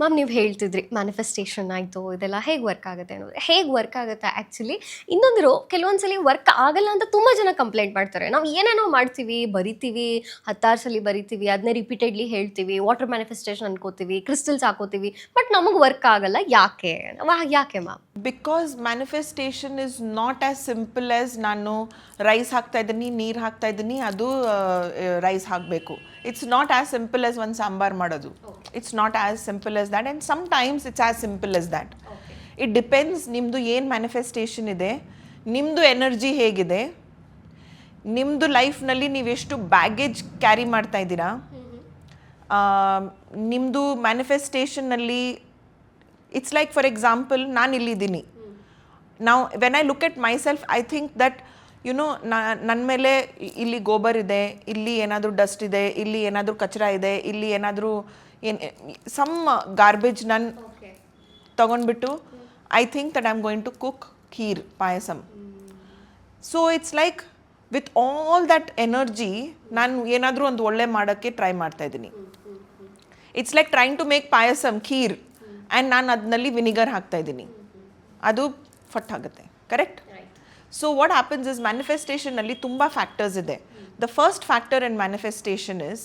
Ma'am ನೀವು ಹೇಳ್ತಿದ್ರಿ manifestation ಆಯಿತು ಇದೆಲ್ಲ ಹೇಗೆ ವರ್ಕ್ ಆಗುತ್ತೆ ಅನ್ನೋದು ಹೇಗೆ ವರ್ಕ್ ಆಗುತ್ತೆ ಆ್ಯಕ್ಚುಲಿ ಇನ್ನೊಂದು ಕೆಲವೊಂದ್ಸಲಿ ವರ್ಕ್ ಆಗಲ್ಲ ಅಂತ ತುಂಬ ಜನ ಕಂಪ್ಲೇಂಟ್ ಮಾಡ್ತಾರೆ. ನಾವು ಏನೇನೋ ಮಾಡ್ತೀವಿ, ಬರಿತೀವಿ, 10 ಸಲ ಬರಿತೀವಿ, ಅದನ್ನೇ ರಿಪೀಟೆಡ್ಲಿ ಹೇಳ್ತೀವಿ, ವಾಟರ್ ಮ್ಯಾನಿಫೆಸ್ಟೇಷನ್ ಅನ್ಕೋತೀವಿ, ಕ್ರಿಸ್ಟಲ್ಸ್ ಹಾಕೋತೀವಿ, ಬಟ್ ನಮಗೆ ವರ್ಕ್ ಆಗಲ್ಲ. ಯಾಕೆ ಯಾಕೆ ma'am? Because manifestation is not as simple as ನಾನು ರೈಸ್ ಹಾಕ್ತಾ ಇದ್ದೀನಿ, ನೀರು ಹಾಕ್ತಾ ಇದ್ದೀನಿ, ಅದು ರೈಸ್ ಹಾಕಬೇಕು. It's not as simple as ಒಂದು ಸಾಂಬಾರ್ ಮಾಡೋದು. It's not as simple as that and sometimes it's as simple as that. It depends ನಿಮ್ಮದು ಏನು ಮ್ಯಾನಿಫೆಸ್ಟೇಷನ್ ಇದೆ, ನಿಮ್ಮದು ಎನರ್ಜಿ ಹೇಗಿದೆ, ನಿಮ್ಮದು ಲೈಫ್ನಲ್ಲಿ ನೀವೆಷ್ಟು ಬ್ಯಾಗೇಜ್ ಕ್ಯಾರಿ ಮಾಡ್ತಾ ಇದ್ದೀರಾ, ನಿಮ್ಮದು ಮ್ಯಾನಿಫೆಸ್ಟೇಷನ್ನಲ್ಲಿ ಇಟ್ಸ್ ಲೈಕ್ ಫಾರ್ ಎಕ್ಸಾಂಪಲ್ ನಾನು ಇಲ್ಲಿದ್ದೀನಿ. ನಾವು when I look at my self I think that ನನ್ನ ಮೇಲೆ ಇಲ್ಲಿ ಗೋಬರ್ ಇದೆ, ಇಲ್ಲಿ ಏನಾದರೂ ಡಸ್ಟ್ ಇದೆ, ಇಲ್ಲಿ ಏನಾದರೂ ಕಚರ ಇದೆ, ಇಲ್ಲಿ ಏನಾದರೂ ಸಮ್ ಗಾರ್ಬೇಜ್ ನಾನು ತೊಗೊಂಡ್ಬಿಟ್ಟು I think that I am going to cook kheer payasam. So it's like with all that energy ನಾನು ಏನಾದರೂ ಒಂದು ಒಳ್ಳೆ ಮಾಡೋಕ್ಕೆ ಟ್ರೈ ಮಾಡ್ತಾಯಿದ್ದೀನಿ. It's like trying to make payasam kheer and ನಾನು ಅದರಲ್ಲಿ ವಿನಿಗರ್ ಹಾಕ್ತಾಯಿದ್ದೀನಿ, ಅದು ಫಟ್ ಆಗುತ್ತೆ. Correct? So what happens is ಮ್ಯಾನಿಫೆಸ್ಟೇಷನಲ್ಲಿ ತುಂಬ ಫ್ಯಾಕ್ಟರ್ಸ್ ಇದೆ. The first factor in manifestation is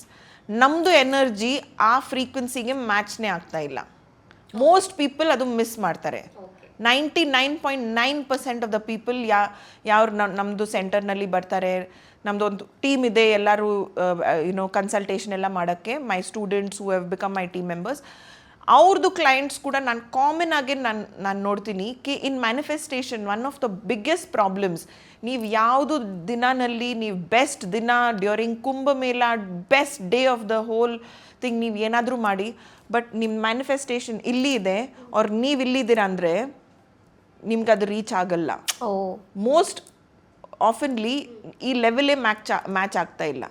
ನಮ್ಮದು ಎನರ್ಜಿ ಆ ಫ್ರೀಕ್ವೆನ್ಸಿಗೆ ಮ್ಯಾಚ್ನೇ ಆಗ್ತಾ ಇಲ್ಲ. ಮೋಸ್ಟ್ ಪೀಪಲ್ ಅದು ಮಿಸ್ ಮಾಡ್ತಾರೆ. 99.9% ಆಫ್ ದ ಪೀಪಲ್ ಯಾರು ನಮ್ಮದು ಸೆಂಟರ್ನಲ್ಲಿ ಬರ್ತಾರೆ, ನಮ್ಮದು ಒಂದು ಟೀಮ್ ಇದೆ, ಎಲ್ಲರೂ ಕನ್ಸಲ್ಟೇಷನ್ ಎಲ್ಲ ಮಾಡೋಕ್ಕೆ, my students who have become my team members, ಅವ್ರದ್ದು ಕ್ಲೈಂಟ್ಸ್ ಕೂಡ ನಾನು ಕಾಮನ್ ಆಗಿ ನಾನು ನೋಡ್ತೀನಿ ಕಿ ಇನ್ manifestation one of the biggest problems, ನೀವು ಯಾವುದು ದಿನದಲ್ಲಿ ನೀವು ಬೆಸ್ಟ್ ದಿನ during Kumbh Mela best day of the whole thing ನೀವು ಏನಾದರೂ ಮಾಡಿ, ಬಟ್ ನಿಮ್ಮ ಮ್ಯಾನಿಫೆಸ್ಟೇಷನ್ ಇಲ್ಲಿ ಇದೆ ಅವ್ರು ನೀವು ಇಲ್ಲಿದ್ದೀರ ಅಂದರೆ ನಿಮ್ಗೆ ಅದು ರೀಚ್ ಆಗಲ್ಲ. ಮೋಸ್ಟ್ ಆಫನ್ಲಿ ಈ ಲೆವೆಲೇ ಮ್ಯಾಚ್ ಆಗ್ತಾ ಇಲ್ಲ.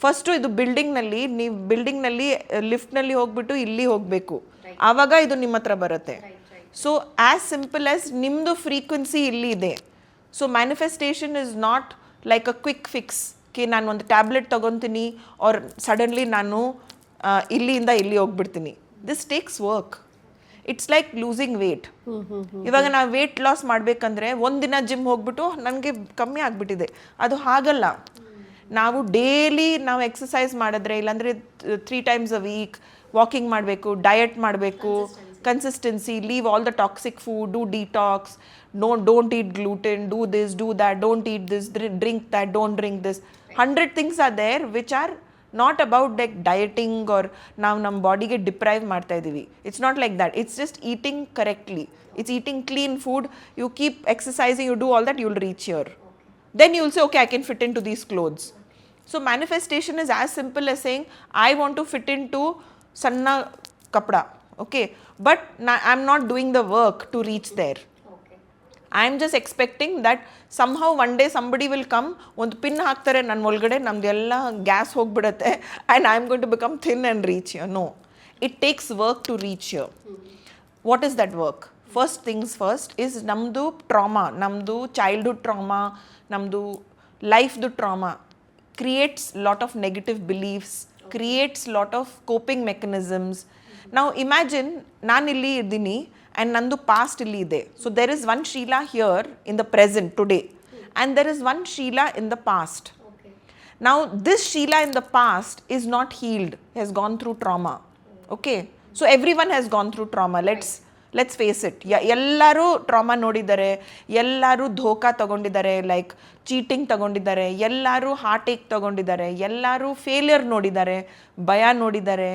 ಫಸ್ಟು ಇದು ಬಿಲ್ಡಿಂಗ್ನಲ್ಲಿ, ನೀವು ಬಿಲ್ಡಿಂಗ್ನಲ್ಲಿ ಲಿಫ್ಟ್ನಲ್ಲಿ ಹೋಗ್ಬಿಟ್ಟು ಇಲ್ಲಿ ಹೋಗಬೇಕು, ಆವಾಗ ಇದು ನಿಮ್ಮ ಹತ್ರ ಬರುತ್ತೆ. ಸೊ ಆ್ಯಸ್ ಸಿಂಪಲ್ ಆ್ಯಸ್ ನಿಮ್ಮದು ಫ್ರೀಕ್ವೆನ್ಸಿ ಇಲ್ಲಿ ಇದೆ. So manifestation is not like a quick fix K ನಾನು ಒಂದು ಟ್ಯಾಬ್ಲೆಟ್ ತೊಗೊತೀನಿ ಆರ್ ಸಡನ್ಲಿ ನಾನು ಇಲ್ಲಿಂದ ಇಲ್ಲಿ ಹೋಗ್ಬಿಡ್ತೀನಿ. This takes work. It's like losing weight. ಇವಾಗ ನಾವು ವೇಟ್ ಲಾಸ್ ಮಾಡಬೇಕಂದ್ರೆ ಒಂದಿನ ಜಿಮ್ ಹೋಗ್ಬಿಟ್ಟು ನನಗೆ ಕಮ್ಮಿ ಆಗಿಬಿಟ್ಟಿದೆ, ಅದು ಹಾಗಲ್ಲ. ನಾವು ಡೈಲಿ ನಾವು ಎಕ್ಸಸೈಸ್ ಮಾಡಿದ್ರೆ, ಇಲ್ಲಾಂದರೆ 3 times a week ವಾಕಿಂಗ್ ಮಾಡಬೇಕು, ಡಯಟ್ ಮಾಡಬೇಕು, consistency, leave all the toxic food, do detox, don't eat gluten, do this, do that, don't eat this, drink that, don't drink this. 100 things are there which are not about like dieting or ನಾವು ನಮ್ಮ ಬಾಡಿಗೆ deprive ಮಾಡ್ತಾ ಇದ್ದೀವಿ. It's not like that. It's just eating correctly. It's eating clean food. You keep exercising, you do all that, you will reach here. Then you will say, okay, I can fit into these clothes. So manifestation is as simple as saying, I want to fit into sanna kapda, okay? But I'm not doing the work to reach there. I'm just expecting that somehow one day somebody will come, ಒಂದು pin ಹಾಕ್ತಾರೆ ನನ್ನ ಒಳಗಡೆ, ನಮ್ದೆಲ್ಲ gas ಹೋಗ್ಬಿಡುತ್ತೆ and I'm going to become thin and reach here. No. It takes work to reach here. What is that work? First things first is ನಮ್ಮದು trauma, ನಮ್ಮದು childhood trauma, ನಮ್ಮದು ಲೈಫ್ದು trauma creates lot of negative beliefs, creates lot of coping mechanisms. Now imagine ನಾನು ಇಲ್ಲಿ ಇದ್ದೀನಿ and ನಂದು past ಇಲ್ಲಿ ಇದೆ. So there is one Sheila here in the present today and there is one Sheila in the past. Now this Sheila in the past is not healed, has gone through trauma. Okay, so everyone has gone through trauma. Let's face it. ಎಲ್ಲರೂ trauma ನೋಡಿದ್ದಾರೆ, ಎಲ್ಲರೂ ಧೋಕಾ ತಗೊಂಡಿದ್ದಾರೆ, like cheating ತಗೊಂಡಿದ್ದಾರೆ, ಎಲ್ಲರೂ heart ಏಕ್ ತಗೊಂಡಿದ್ದಾರೆ, ಎಲ್ಲರೂ failure ನೋಡಿದ್ದಾರೆ, ಭಯ ನೋಡಿದ್ದಾರೆ,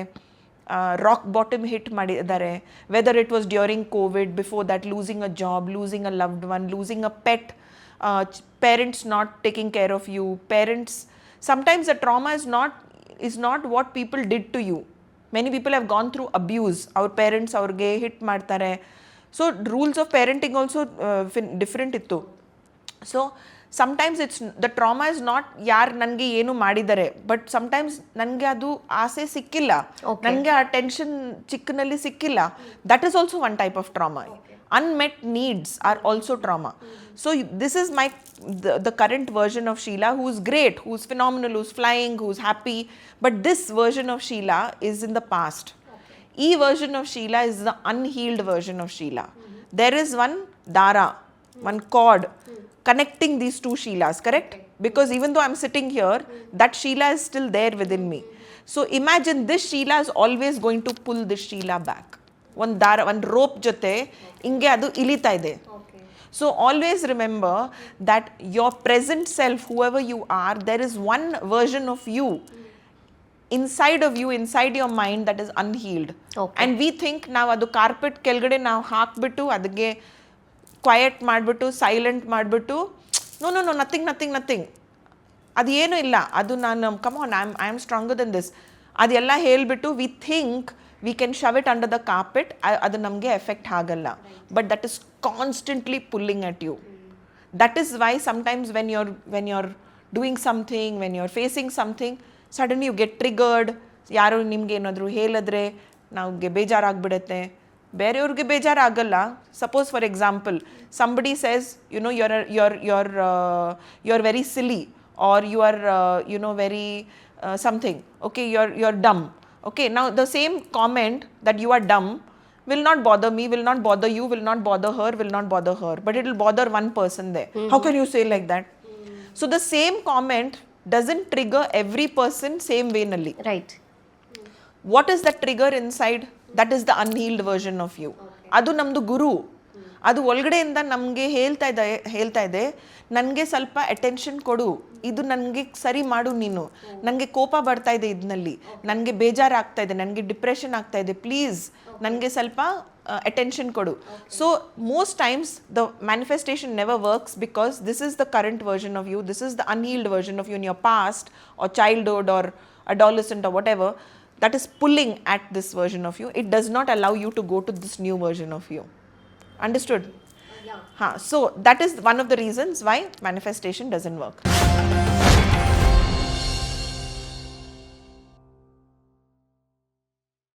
ರಾಕ್ ಬಾಟಮ್ ಹಿಟ್ ಮಾಡಿದ್ದಾರೆ. Whether it was during Covid, before that losing a job, losing a loved one, losing a pet, parents not taking care of you, parents. Sometimes the trauma is not what people did to you. Many people have gone through abuse. Our parents ಅವ್ರಿಗೆ hit ಮಾಡ್ತಾರೆ. So rules of parenting also different ಇತ್ತು. So sometimes it's the trauma is not ಯಾರು ನನಗೆ ಏನು ಮಾಡಿದ್ದಾರೆ, but sometimes ನನಗೆ ಅದು ಆಸೆ ಸಿಕ್ಕಿಲ್ಲ, ನನಗೆ ಆ ಟೆನ್ಷನ್ ಚಿಕ್ಕನಲ್ಲಿ ಸಿಕ್ಕಿಲ್ಲ. That is also one type of trauma. Unmet needs are also trauma. So this is the current version of Sheila, who's great, who's phenomenal, who's flying, who's happy. But this version of Sheila is in the past. E version of Sheila is the unhealed version of Sheila. There is one Dara, one cord connecting these two Sheilas, correct? Because even though I'm sitting here, that Sheila is still there within me. So imagine this Sheila is always going to pull this Sheila back. One Dara, one rope jote, inge adu ilita ide. So always remember that your present self, whoever you are, there is one version of you inside of you, inside your mind that is unhealed. Okay. And we think now adu carpet kelgade ನಾವು ಹಾಕ್ಬಿಟ್ಟು ಅದಕ್ಕೆ quiet ಮಾಡಿಬಿಟ್ಟು silent ಮಾಡಿಬಿಟ್ಟು no nothing ಅದು ಏನೂ ಇಲ್ಲ, ಅದು ನಾನು come on I am stronger than this ಅದೆಲ್ಲ ಹೇಳಿಬಿಟ್ಟು we think we can shove it under the carpet, ಅದು ನಮಗೆ ಎಫೆಕ್ಟ್ ಆಗಲ್ಲ. But that is constantly pulling at you. That is why sometimes when you're doing something, when you're facing something, suddenly you get triggered. ಯಾರು ನಿಮ್ಗೆ ಏನಾದರೂ ಹೇಳಿದ್ರೆ ನಮಗೆ ಬೇಜಾರಾಗ್ಬಿಡುತ್ತೆ. ಬೇರೆಯವ್ರಿಗೆ ಬೇಜಾರಾಗಲ್ಲ. Suppose for example somebody says, you know, you're very silly, or you are very something, okay, you're dumb. Okay, now the same comment that you are dumb will not bother me, will not bother you, will not bother her, will not bother her, but it will bother one person there. How can you say like that? So the same comment doesn't trigger every person same way nalli. Right. What is the trigger inside? That is the unhealed version of you. ಅದು ನಮ್ಮದು ಗುರು. ಅದು ಒಳಗಡೆಯಿಂದ ನಮಗೆ ಹೇಳ್ತಾ ಇದೆ ನನಗೆ ಸ್ವಲ್ಪ attention ಕೊಡು, ಇದು ನನಗೆ ಸರಿ ಮಾಡು ನೀನು, ನನಗೆ ಕೋಪ ಬರ್ತಾ ಇದೆ ಇದರಲ್ಲಿ, ನನಗೆ ಬೇಜಾರಾಗ್ತಾ ಇದೆ, ನನಗೆ ಡಿಪ್ರೆಷನ್ ಆಗ್ತಾ ಇದೆ, ಪ್ಲೀಸ್ ನನಗೆ ಸ್ವಲ್ಪ ಅಟೆನ್ಷನ್ ಕೊಡು. So most times the manifestation never works because this is the current version of you, this is the unhealed version of you in your past or childhood or adolescent or whatever, that is pulling at this version of you. It does not allow you to go to this new version of you. Understood? Yeah. So that is one of the reasons why manifestation doesn't work.